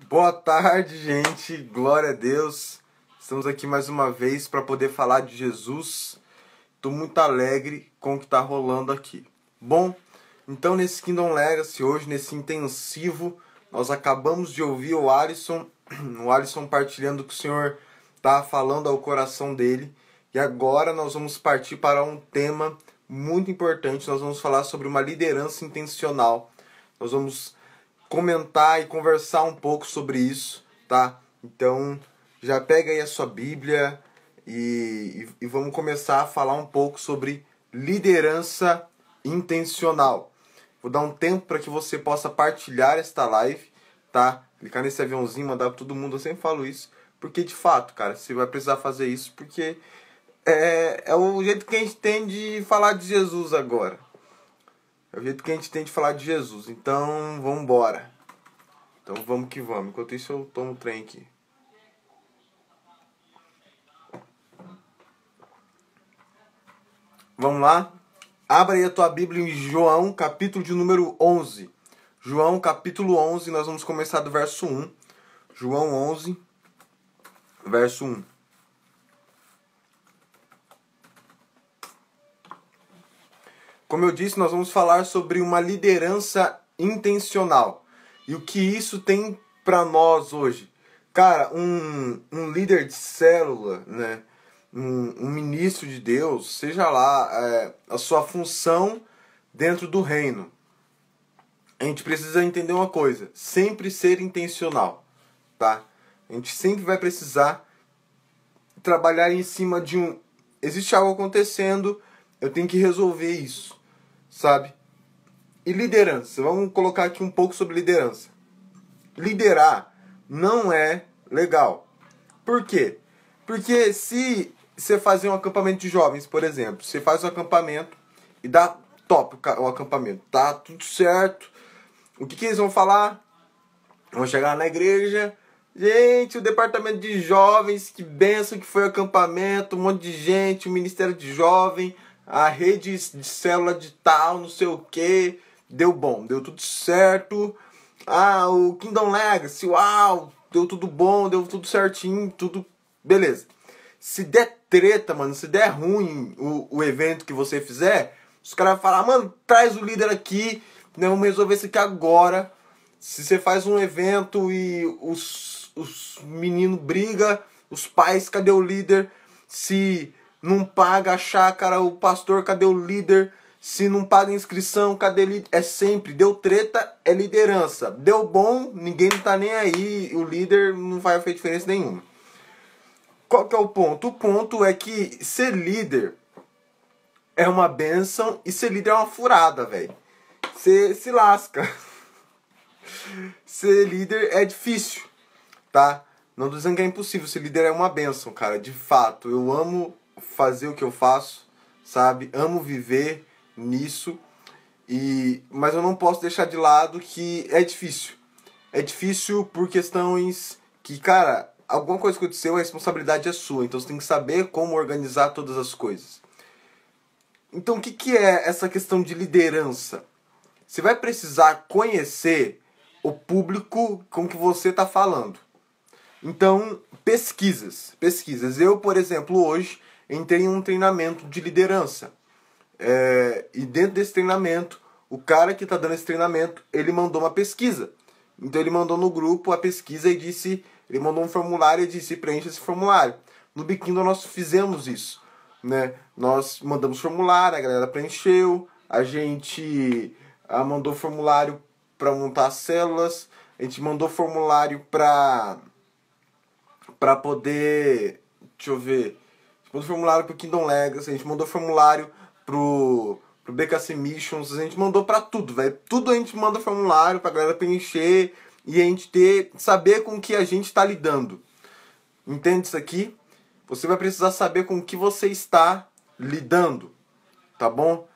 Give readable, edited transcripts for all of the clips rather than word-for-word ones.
Boa tarde, gente. Glória a Deus. Estamos aqui mais uma vez para poder falar de Jesus. Estou muito alegre com o que está rolando aqui. Bom, então nesse Kingdom Legacy, hoje, nesse intensivo, nós acabamos de ouvir o Alisson partilhando o que o Senhor está falando ao coração dele. E agora nós vamos partir para um tema muito importante. Nós vamos falar sobre uma liderança intencional. Nós vamos comentar e conversar um pouco sobre isso, tá? Então, já pega aí a sua Bíblia e vamos começar a falar um pouco sobre liderança intencional. Vou dar um tempo para que você possa partilhar esta live, tá? Clicar nesse aviãozinho, mandar para todo mundo, eu sempre falo isso, porque de fato, cara, você vai precisar fazer isso, porque é o jeito que a gente tem de falar de Jesus agora. É o jeito que a gente tem de falar de Jesus. Então, vamos embora. Então, vamos que vamos. Enquanto isso, eu tomo o trem aqui. Vamos lá? Abra aí a tua Bíblia em João, capítulo de número 11. João, capítulo 11, nós vamos começar do verso 1. João 11, verso 1. Como eu disse, nós vamos falar sobre uma liderança intencional. E o que isso tem para nós hoje? Cara, um líder de célula, né? Um ministro de Deus, seja lá a sua função dentro do reino. A gente precisa entender uma coisa, sempre ser intencional, tá? A gente sempre vai precisar trabalhar em cima de existe algo acontecendo, eu tenho que resolver isso, sabe? E liderança, vamos colocar aqui um pouco sobre liderança. Liderar não é legal. Por quê? Porque se você fazer um acampamento de jovens, por exemplo, você faz um acampamento e dá top o acampamento, tá tudo certo. O que eles vão falar? Vão chegar na igreja, gente, o departamento de jovens, que benção que foi o acampamento, um monte de gente, o ministério de jovem, a rede de célula de tal, não sei o que, deu bom, deu tudo certo. Ah, o Kingdom Legacy, uau, deu tudo bom, deu tudo certinho, tudo beleza. Se der treta, mano, se der ruim o evento que você fizer, os caras vão falar, mano, traz o líder aqui, né, vamos resolver isso aqui agora. Se você faz um evento e os meninos brigam, os pais, cadê o líder? Se não paga a chácara, o pastor, cadê o líder? Se não paga inscrição, cadê o líder? É sempre, deu treta, é liderança. Deu bom, ninguém não tá nem aí, o líder não vai fazer diferença nenhuma. Qual que é o ponto? O ponto é que ser líder é uma bênção e ser líder é uma furada, velho. Você se lasca. Ser líder é difícil, tá? Não tô dizendo que é impossível, ser líder é uma bênção, cara. De fato, eu amo fazer o que eu faço, sabe? Amo viver nisso, mas eu não posso deixar de lado que é difícil. É difícil por questões que, cara, alguma coisa aconteceu, a responsabilidade é sua. Então você tem que saber como organizar todas as coisas. Então o que é essa questão de liderança? Você vai precisar conhecer o público com que você está falando. Então, pesquisas. Eu, por exemplo, hoje entrei em um treinamento de liderança. E dentro desse treinamento, o cara que está dando esse treinamento, ele mandou uma pesquisa. Então ele mandou no grupo a pesquisa e disse, ele mandou um formulário e disse, preencha esse formulário. No Biquindo nós fizemos isso, né? Nós mandamos formulário, a galera preencheu, a gente mandou formulário para montar as células, a gente mandou formulário para poder, deixa eu ver, a gente mandou formulário pro Kingdom Legacy, a gente mandou formulário pro BKC Missions, a gente mandou pra tudo, velho. Tudo a gente manda formulário pra galera preencher e a gente saber com o que a gente tá lidando. Entende isso aqui? Você vai precisar saber com o que você está lidando, tá bom?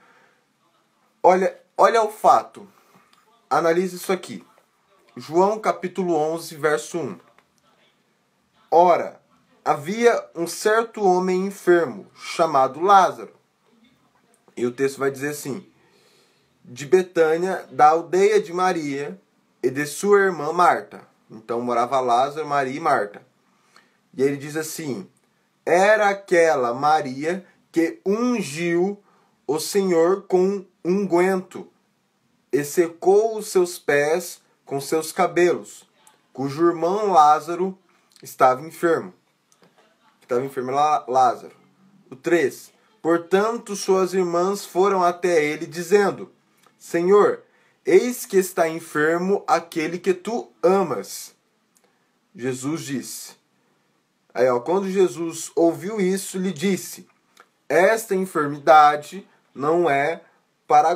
Olha o fato. Analise isso aqui. João capítulo 11, verso 1. Ora, havia um certo homem enfermo, chamado Lázaro. E o texto vai dizer assim, de Betânia, da aldeia de Maria e de sua irmã Marta. Então morava Lázaro, Maria e Marta. E ele diz assim: era aquela Maria que ungiu o Senhor com unguento e secou os seus pés com seus cabelos, cujo irmão Lázaro estava enfermo. Estava enfermo Lázaro. O 3. Portanto, suas irmãs foram até ele, dizendo: Senhor, eis que está enfermo aquele que tu amas. Jesus disse. Quando Jesus ouviu isso, lhe disse: esta enfermidade não é para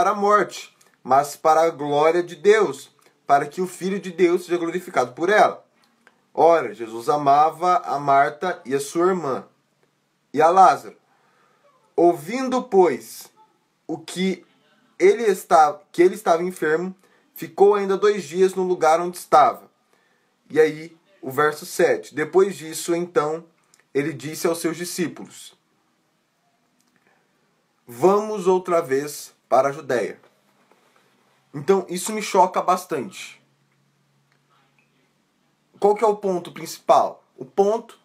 a morte, mas para a glória de Deus, para que o Filho de Deus seja glorificado por ela. Ora, Jesus amava a Marta e a sua irmã, e a Lázaro. Ouvindo, pois, que ele estava enfermo, ficou ainda 2 dias no lugar onde estava. E aí, o verso 7. Depois disso, então, ele disse aos seus discípulos: vamos outra vez para a Judéia. Então, isso me choca bastante. Qual que é o ponto principal? O ponto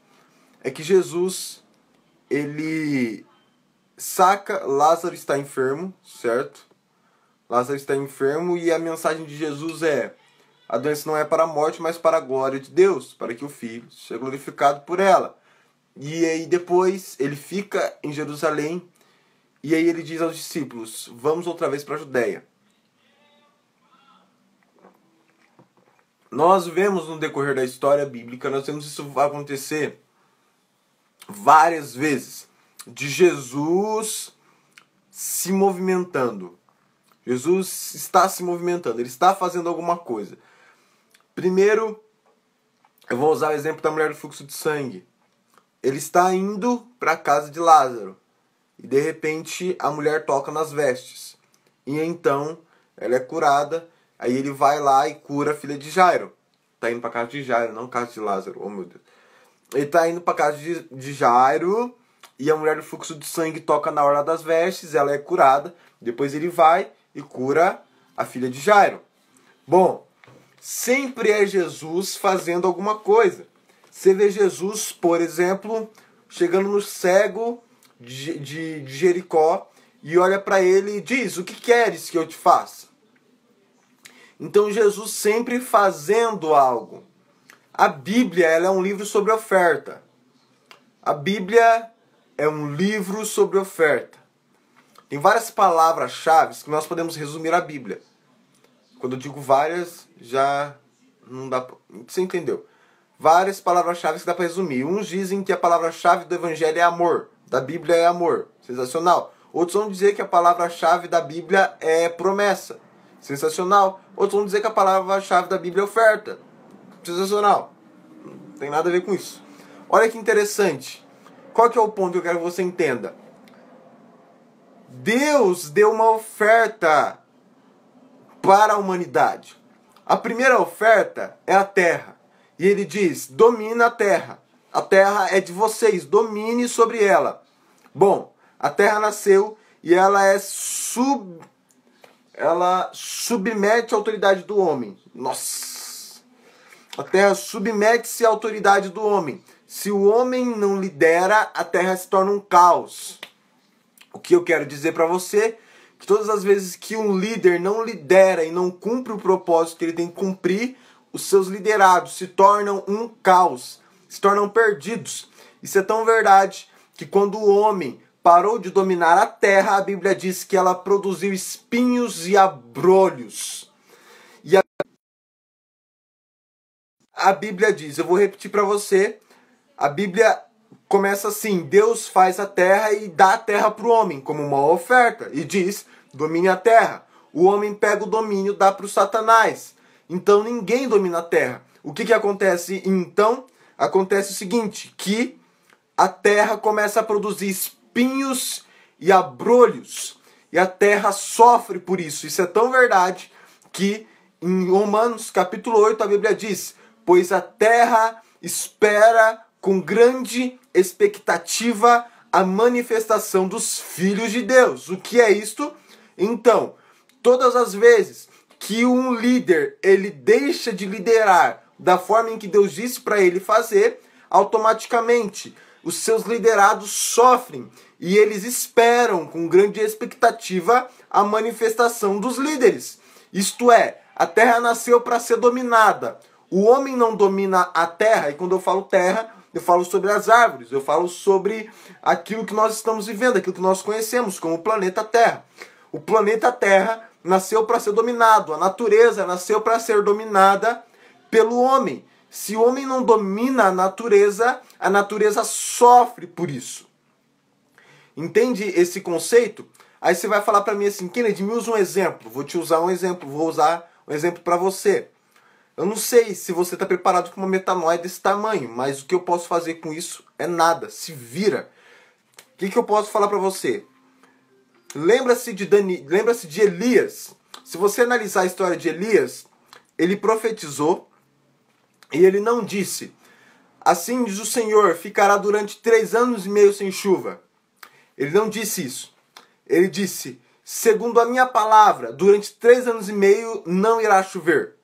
é que Jesus, ele saca, Lázaro está enfermo, certo? Lázaro está enfermo e a mensagem de Jesus é: a doença não é para a morte, mas para a glória de Deus, para que o Filho seja glorificado por ela. E aí depois ele fica em Jerusalém e aí ele diz aos discípulos: vamos outra vez para a Judéia. Nós vemos no decorrer da história bíblica, nós vemos isso vai acontecer várias vezes, de Jesus se movimentando. Jesus está se movimentando, ele está fazendo alguma coisa. Primeiro, eu vou usar o exemplo da mulher do fluxo de sangue. Ele está indo para a casa de Lázaro e de repente a mulher toca nas vestes. E então ela é curada. Aí ele vai lá e cura a filha de Jairo. Está indo para a casa de Jairo, não casa de Lázaro. Oh, meu Deus. Ele está indo para a casa de Jairo e a mulher do fluxo de sangue toca na orla das vestes. Ela é curada. Depois ele vai e cura a filha de Jairo. Bom, sempre é Jesus fazendo alguma coisa. Você vê Jesus, por exemplo, chegando no cego de Jericó e olha para ele e diz: o que queres que eu te faça? Então Jesus sempre fazendo algo. A Bíblia, ela é um livro sobre oferta. A Bíblia é um livro sobre oferta. Tem várias palavras-chave que nós podemos resumir a Bíblia. Quando eu digo várias, já não dá... Você entendeu? Várias palavras-chave que dá para resumir. Uns dizem que a palavra-chave do Evangelho é amor. Da Bíblia é amor. Sensacional. Outros vão dizer que a palavra-chave da Bíblia é promessa. Sensacional. Outros vão dizer que a palavra-chave da Bíblia é oferta. Sensacional. Não tem nada a ver com isso. Olha que interessante. Qual que é o ponto que eu quero que você entenda? Deus deu uma oferta para a humanidade. A primeira oferta é a terra. E ele diz: domina a terra. A terra é de vocês, domine sobre ela. Bom, a terra nasceu e ela submete a autoridade do homem. Nossa! A terra submete-se à autoridade do homem. Se o homem não lidera, a terra se torna um caos. O que eu quero dizer para você? Que todas as vezes que um líder não lidera e não cumpre o propósito que ele tem que cumprir, os seus liderados se tornam um caos, se tornam perdidos. Isso é tão verdade que quando o homem parou de dominar a terra, a Bíblia diz que ela produziu espinhos e abrolhos. E a Bíblia diz, eu vou repetir para você, a Bíblia começa assim: Deus faz a terra e dá a terra para o homem como uma oferta e diz: domine a terra. O homem pega o domínio, dá para o Satanás. Então ninguém domina a terra. O que acontece então? Acontece o seguinte, que a terra começa a produzir espinhos e abrolhos. E a terra sofre por isso. Isso é tão verdade que em Romanos capítulo 8 a Bíblia diz: pois a terra espera com grande expectativa a manifestação dos filhos de Deus. O que é isto? Então, todas as vezes que um líder ele deixa de liderar da forma em que Deus disse para ele fazer, automaticamente os seus liderados sofrem e eles esperam com grande expectativa a manifestação dos líderes. Isto é, a terra nasceu para ser dominada. O homem não domina a terra, e quando eu falo terra, eu falo sobre as árvores, eu falo sobre aquilo que nós estamos vivendo, aquilo que nós conhecemos como o planeta Terra. O planeta Terra nasceu para ser dominado, a natureza nasceu para ser dominada pelo homem. Se o homem não domina a natureza sofre por isso. Entende esse conceito? Aí você vai falar para mim assim, Kennedy, me usa um exemplo. Vou te usar um exemplo, vou usar um exemplo para você. Eu não sei se você está preparado para uma metanoia desse tamanho, mas o que eu posso fazer com isso é nada. Se vira. O que eu posso falar para você? Lembra-se de Elias. Se você analisar a história de Elias, ele profetizou e ele não disse: assim diz o Senhor, ficará durante 3 anos e meio sem chuva. Ele não disse isso. Ele disse: segundo a minha palavra, durante 3 anos e meio não irá chover.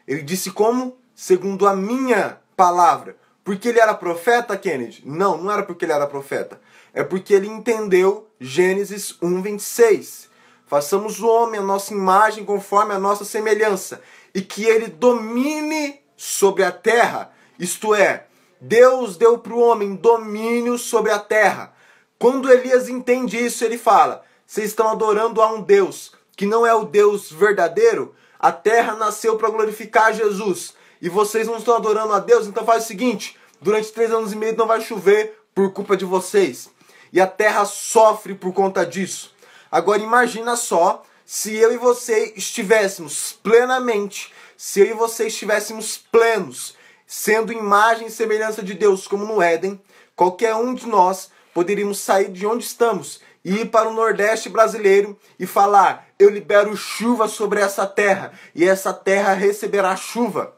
Ele disse como? Segundo a minha palavra. Porque ele era profeta, Kennedy? Não, não era porque ele era profeta. É porque ele entendeu Gênesis 1:26. Façamos o homem a nossa imagem conforme a nossa semelhança. E que ele domine sobre a terra. Isto é, Deus deu para o homem domínio sobre a terra. Quando Elias entende isso, ele fala: vocês estão adorando a um Deus que não é o Deus verdadeiro? A terra nasceu para glorificar Jesus. E vocês não estão adorando a Deus? Então faz o seguinte, durante 3 anos e meio não vai chover por culpa de vocês. E a terra sofre por conta disso. Agora imagina só, se eu e você estivéssemos plenamente, se eu e você estivéssemos plenos, sendo imagem e semelhança de Deus como no Éden, qualquer um de nós poderíamos sair de onde estamos e ir para o Nordeste brasileiro e falar: eu libero chuva sobre essa terra, e essa terra receberá chuva.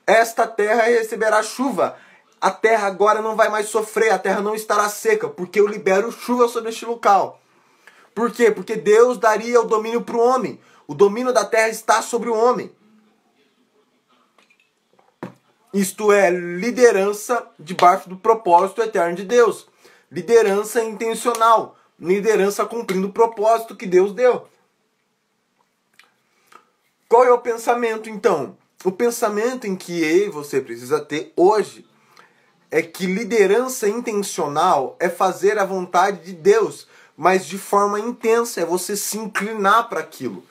Esta terra receberá chuva. A terra agora não vai mais sofrer, a terra não estará seca, porque eu libero chuva sobre este local. Por quê? Porque Deus daria o domínio para o homem. O domínio da terra está sobre o homem. Isto é liderança debaixo do propósito eterno de Deus. Liderança intencional. Liderança cumprindo o propósito que Deus deu. Qual é o pensamento, então? O pensamento em que eu e você precisa ter hoje é que liderança intencional é fazer a vontade de Deus, mas de forma intensa, é você se inclinar para aquilo.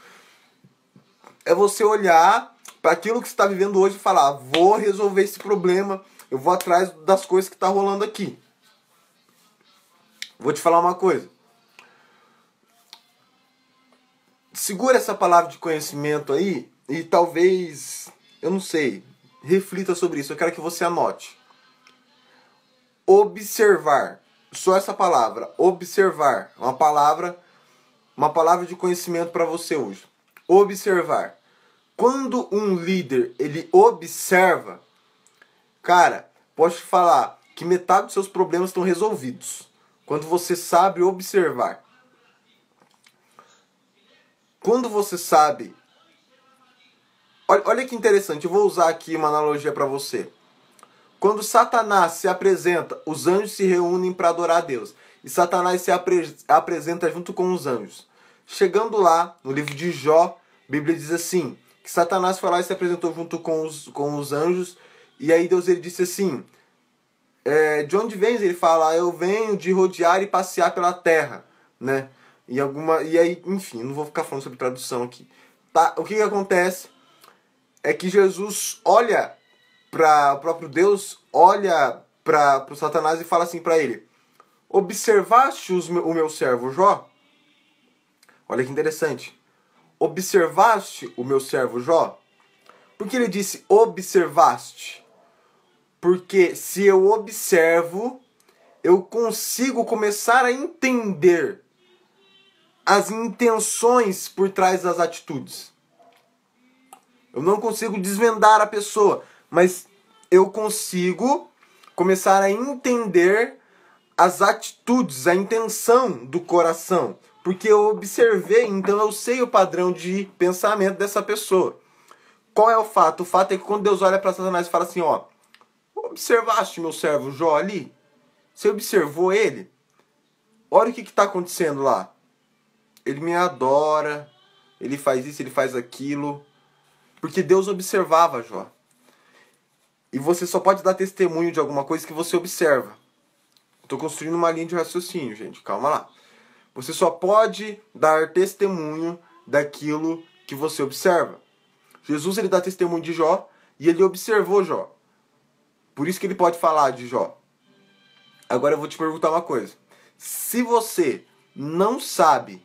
É você olhar para aquilo que você está vivendo hoje e falar: vou resolver esse problema, eu vou atrás das coisas que estão rolando aqui. Vou te falar uma coisa. Segura essa palavra de conhecimento aí e talvez, eu não sei, reflita sobre isso. Eu quero que você anote. Observar. Só essa palavra, observar. Uma palavra de conhecimento para você hoje. Observar. Quando um líder, ele observa, cara, posso te falar que metade dos seus problemas estão resolvidos. Quando você sabe observar. Quando você sabe... Olha que interessante, eu vou usar aqui uma analogia para você. Quando Satanás se apresenta, os anjos se reúnem para adorar a Deus. E Satanás se apresenta junto com os anjos. Chegando lá, no livro de Jó, a Bíblia diz assim, que Satanás foi lá e se apresentou junto com os anjos. E aí Deus ele disse assim, de onde vens? Ele fala: eu venho de rodear e passear pela terra, né? E aí, enfim, não vou ficar falando sobre tradução aqui. Tá? O que acontece é que Jesus olha para o próprio Deus, olha para o Satanás e fala assim para ele: observaste o meu servo Jó? Olha que interessante. Observaste o meu servo Jó? Por que ele disse observaste? Porque se eu observo, eu consigo começar a entender as intenções por trás das atitudes. Eu não consigo desvendar a pessoa, mas eu consigo começar a entender as atitudes, a intenção do coração. Porque eu observei, então eu sei o padrão de pensamento dessa pessoa. Qual é o fato? O fato é que quando Deus olha para Satanás e fala assim, ó, observaste meu servo Jó ali? Você observou ele? Olha o que está acontecendo lá. Ele me adora, ele faz isso, ele faz aquilo. Porque Deus observava Jó. E você só pode dar testemunho de alguma coisa que você observa. Estou construindo uma linha de raciocínio, gente. Calma lá. Você só pode dar testemunho daquilo que você observa. Jesus, ele dá testemunho de Jó e ele observou Jó. Por isso que ele pode falar de Jó. Agora eu vou te perguntar uma coisa. Se você não sabe,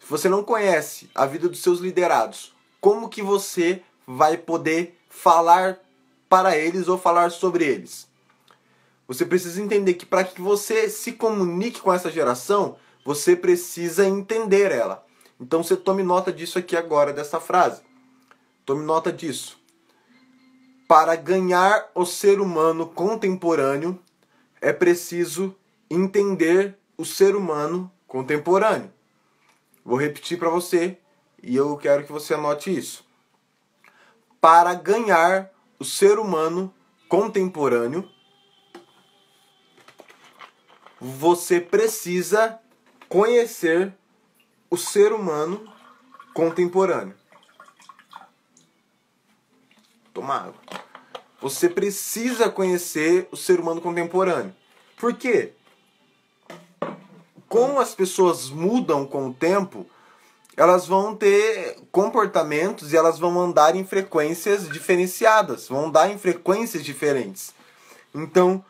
se você não conhece a vida dos seus liderados, como que você vai poder falar para eles ou falar sobre eles? Você precisa entender que para que você se comunique com essa geração, você precisa entender ela. Então você tome nota disso aqui agora, dessa frase. Tome nota disso. Para ganhar o ser humano contemporâneo, é preciso entender o ser humano contemporâneo. Vou repetir para você e eu quero que você anote isso. Para ganhar o ser humano contemporâneo, você precisa conhecer o ser humano contemporâneo. Toma água. Você precisa conhecer o ser humano contemporâneo. Por quê? Como as pessoas mudam com o tempo, elas vão ter comportamentos e elas vão andar em frequências diferenciadas, vão andar em frequências diferentes. Então,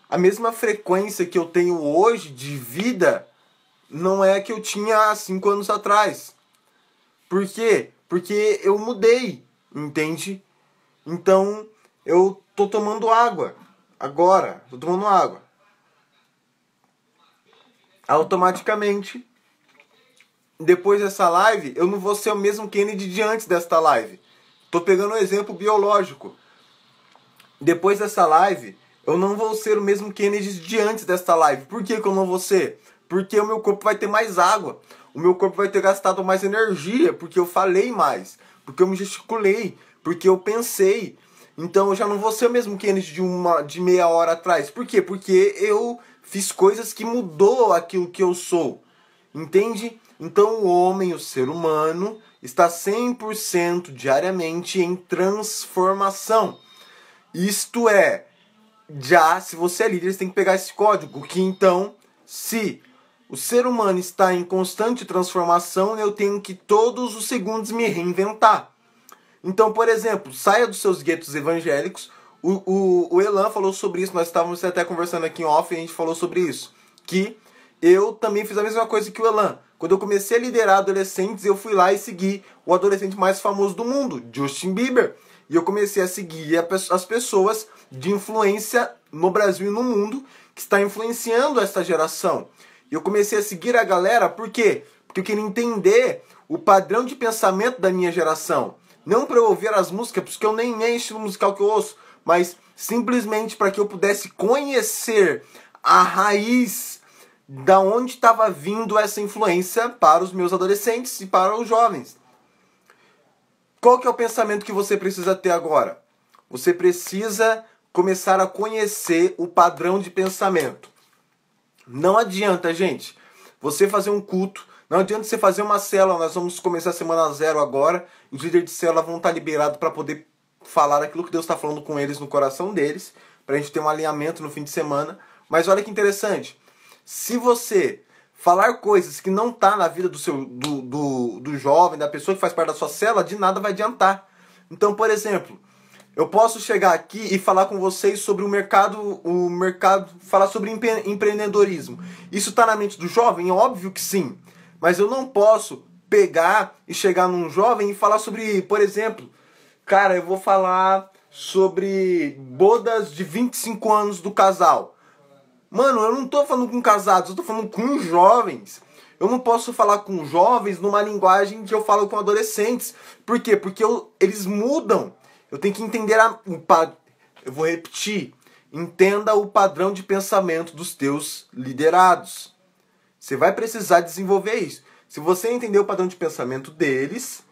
a mesma frequência que eu tenho hoje de vida não é a que eu tinha há 5 anos atrás. Por quê? Porque eu mudei, entende? Então, eu tô tomando água. Agora, tô tomando água. Automaticamente, depois dessa live, eu não vou ser o mesmo Kennedy de antes desta live. Tô pegando um exemplo biológico. Depois dessa live, eu não vou ser o mesmo Kennedy de antes desta live. Por que eu não vou ser? Porque o meu corpo vai ter mais água. O meu corpo vai ter gastado mais energia, porque eu falei mais. Porque eu me gesticulei. Porque eu pensei. Então eu já não vou ser o mesmo Kennedy de meia hora atrás. Por quê? Porque eu fiz coisas que mudou aquilo que eu sou. Entende? Então o homem, o ser humano, está 100% diariamente em transformação. Isto é, já se você é líder, você tem que pegar esse código. Que então, se o ser humano está em constante transformação, eu tenho que todos os segundos me reinventar. Então, por exemplo, saia dos seus guetos evangélicos. O Elan falou sobre isso, nós estávamos até conversando aqui em off e a gente falou sobre isso. Que eu também fiz a mesma coisa que o Elan. Quando eu comecei a liderar adolescentes, eu fui lá e segui o adolescente mais famoso do mundo, Justin Bieber. E eu comecei a seguir as pessoas de influência no Brasil e no mundo que está influenciando essa geração. E eu comecei a seguir a galera, por quê? Porque eu queria entender o padrão de pensamento da minha geração. Não para eu ouvir as músicas, porque eu nem é estilo musical que eu ouço, mas simplesmente para que eu pudesse conhecer a raiz da onde estava vindo essa influência para os meus adolescentes e para os jovens. Qual que é o pensamento que você precisa ter agora? Você precisa começar a conhecer o padrão de pensamento. Não adianta, gente, você fazer um culto, não adianta você fazer uma célula, nós vamos começar a semana 0 agora, e os líderes de célula vão estar liberados para poder falar aquilo que Deus está falando com eles no coração deles, para a gente ter um alinhamento no fim de semana. Mas olha que interessante, se você falar coisas que não tá na vida do jovem, da pessoa que faz parte da sua célula, de nada vai adiantar. Então, por exemplo, eu posso chegar aqui e falar com vocês sobre o mercado, falar sobre empreendedorismo. Isso tá na mente do jovem? Óbvio que sim. Mas eu não posso pegar e chegar num jovem e falar sobre, por exemplo, cara, eu vou falar sobre bodas de 25 anos do casal. Mano, eu não tô falando com casados, eu tô falando com jovens. Eu não posso falar com jovens numa linguagem que eu falo com adolescentes. Por quê? Porque eles mudam. Eu tenho que entender eu vou repetir. Entenda o padrão de pensamento dos teus liderados. Você vai precisar desenvolver isso. Se você entender o padrão de pensamento deles,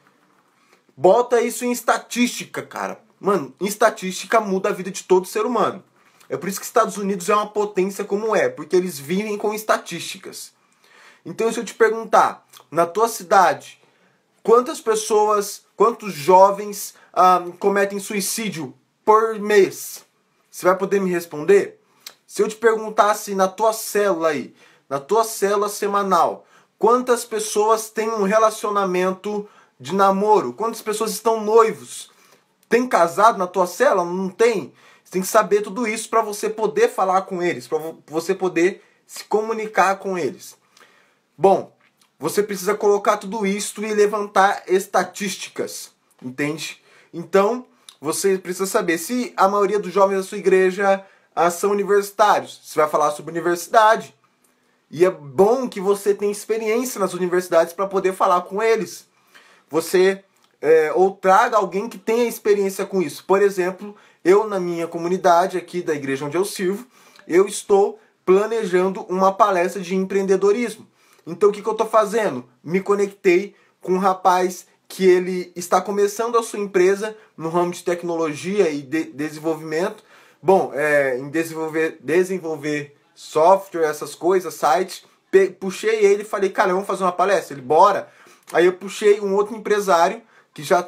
bota isso em estatística, cara. Mano, em estatística muda a vida de todo ser humano. É por isso que Estados Unidos é uma potência como é, porque eles vivem com estatísticas. Então, se eu te perguntar, na tua cidade, quantas pessoas, quantos jovens cometem suicídio por mês? Você vai poder me responder? Se eu te perguntasse na tua célula aí, na tua célula semanal, quantas pessoas têm um relacionamento de namoro? Quantas pessoas estão noivos? Tem casado na tua célula? Não tem? Você tem que saber tudo isso para você poder falar com eles, para você poder se comunicar com eles. Bom, você precisa colocar tudo isso e levantar estatísticas, entende? Então, você precisa saber se a maioria dos jovens da sua igreja são universitários. Você vai falar sobre universidade. E é bom que você tenha experiência nas universidades para poder falar com eles. Você ou traga alguém que tenha experiência com isso. Por exemplo, eu na minha comunidade aqui da igreja onde eu sirvo, eu estou planejando uma palestra de empreendedorismo. Então o que eu estou fazendo? Me conectei com um rapaz que ele está começando a sua empresa no ramo de tecnologia e desenvolvimento. Bom, em desenvolver software, essas coisas, sites. Puxei ele e falei, cara, vamos fazer uma palestra? Ele, bora. Aí eu puxei um outro empresário que já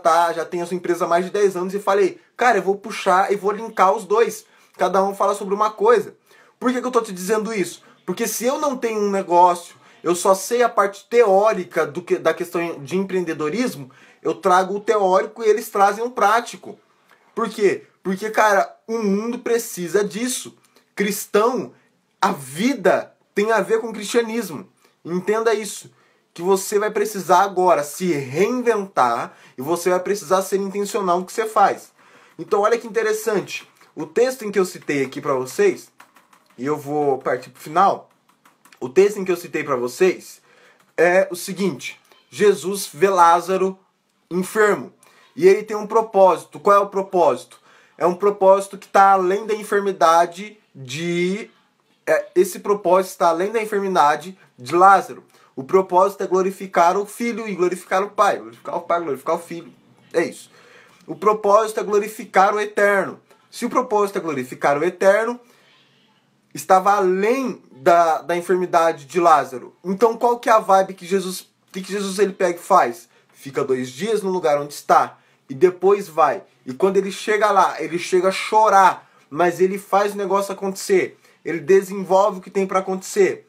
tem a sua empresa há mais de 10 anos e falei, cara, eu vou puxar e vou linkar os dois. Cada um fala sobre uma coisa. Por que eu estou te dizendo isso? Porque se eu não tenho um negócio, eu só sei a parte teórica da questão de empreendedorismo, eu trago o teórico e eles trazem o prático. Por quê? Porque, cara, o mundo precisa disso. Cristão, a vida tem a ver com o cristianismo. Entenda isso. Que você vai precisar agora se reinventar e você vai precisar ser intencional no que você faz. Então, olha que interessante. O texto em que eu citei aqui para vocês, e eu vou partir para o final, o texto em que eu citei para vocês é o seguinte: Jesus vê Lázaro enfermo. E ele tem um propósito. Qual é o propósito? É um propósito que está além da enfermidade de... esse propósito está além da enfermidade de Lázaro. O propósito é glorificar o Filho e glorificar o Pai. Glorificar o Pai, glorificar o Filho. É isso. O propósito é glorificar o Eterno. Se o propósito é glorificar o Eterno, estava além da enfermidade de Lázaro. Então qual que é a vibe que Jesus ele pega e faz? Fica 2 dias no lugar onde está e depois vai. E quando ele chega lá, ele chega a chorar, mas ele faz o negócio acontecer. Ele desenvolve o que tem para acontecer.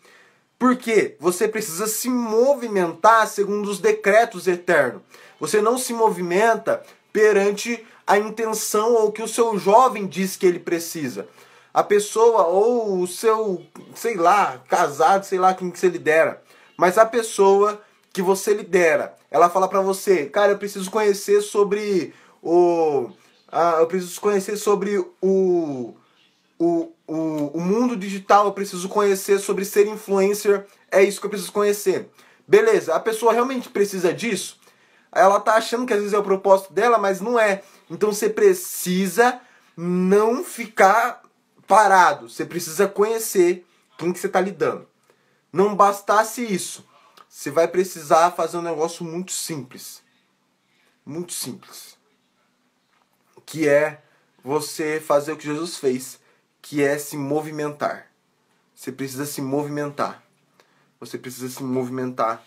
Por quê? Você precisa se movimentar segundo os decretos eternos. Você não se movimenta perante a intenção ou o que o seu jovem diz que ele precisa. A pessoa ou o seu, sei lá, casado, sei lá quem que você lidera. Mas a pessoa que você lidera, ela fala pra você, cara, eu preciso conhecer sobre o mundo digital, eu preciso conhecer sobre ser influencer, é isso que eu preciso conhecer. Beleza, a pessoa realmente precisa disso? Ela tá achando que às vezes é o propósito dela, mas não é. Então você precisa não ficar parado, você precisa conhecer quem que você tá lidando. Não bastasse isso, você vai precisar fazer um negócio muito simples. Muito simples. Que é você fazer o que Jesus fez, que é se movimentar. Você precisa se movimentar. Você precisa se movimentar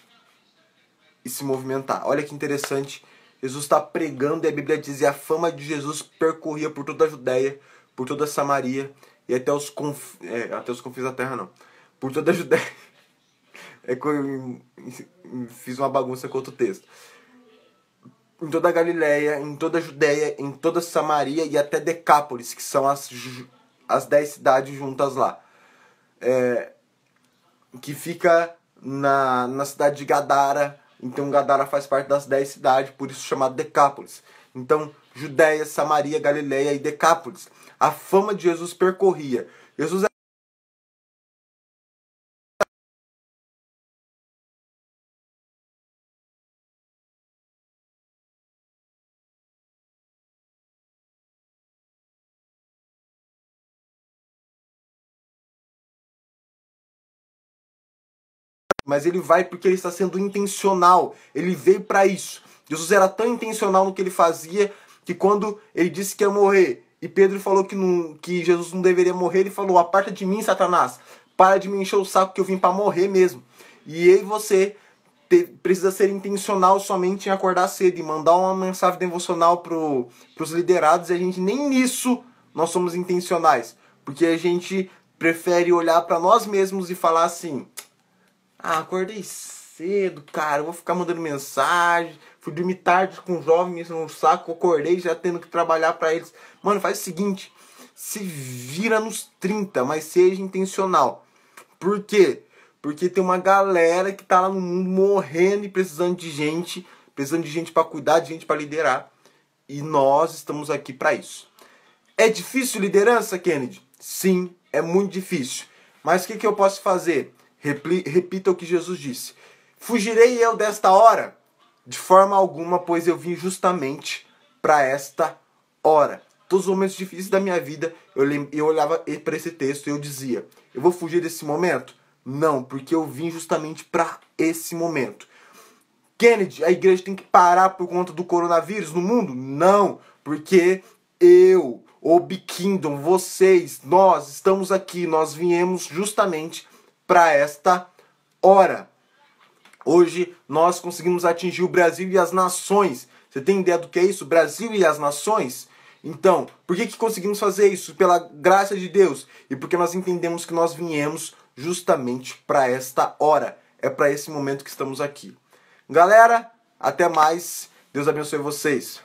e se movimentar. Olha que interessante. Jesus está pregando e a Bíblia diz que a fama de Jesus percorria por toda a Judéia, por toda a Samaria e até os confins da terra, não. Por toda a Judéia. É que eu fiz uma bagunça com outro texto. Em toda a Galileia, em toda a Judéia, em toda a Samaria e até Decápolis, que são as 10 cidades juntas lá. Que fica na cidade de Gadara. Então Gadara faz parte das 10 cidades, por isso chamado Decápolis. Então, Judéia, Samaria, Galileia e Decápolis. A fama de Jesus percorria. Jesus mas ele vai porque ele está sendo intencional. Ele veio para isso. Jesus era tão intencional no que ele fazia que quando ele disse que ia morrer e Pedro falou que Jesus não deveria morrer, ele falou: aparta de mim, Satanás, para de me encher o saco que eu vim para morrer mesmo. E eu e você precisa ser intencional somente em acordar cedo e mandar uma mensagem devocional para os liderados, e a gente nem nisso nós somos intencionais, porque a gente prefere olhar para nós mesmos e falar assim: ah, acordei cedo, cara, eu vou ficar mandando mensagem, fui dormir tarde com os jovens no saco, acordei já tendo que trabalhar para eles. Mano, faz o seguinte, se vira nos 30, mas seja intencional. Por quê? Porque tem uma galera que tá lá no mundo morrendo e precisando de gente para cuidar, de gente para liderar. E nós estamos aqui para isso. É difícil liderança, Kennedy? Sim, é muito difícil. Mas o que eu posso fazer? Repita o que Jesus disse. Fugirei eu desta hora? De forma alguma, pois eu vim justamente para esta hora. Todos os momentos difíceis da minha vida, eu olhava para esse texto e eu dizia: eu vou fugir desse momento? Não, porque eu vim justamente para esse momento. Kennedy, a igreja tem que parar por conta do coronavírus no mundo? Não, porque eu, o Big Kingdom, vocês, nós estamos aqui, nós viemos justamente para esta hora. Hoje nós conseguimos atingir o Brasil e as nações. Você tem ideia do que é isso? Brasil e as nações? Então, por que conseguimos fazer isso? Pela graça de Deus. E porque nós entendemos que nós viemos justamente para esta hora. É para esse momento que estamos aqui. Galera, até mais. Deus abençoe vocês.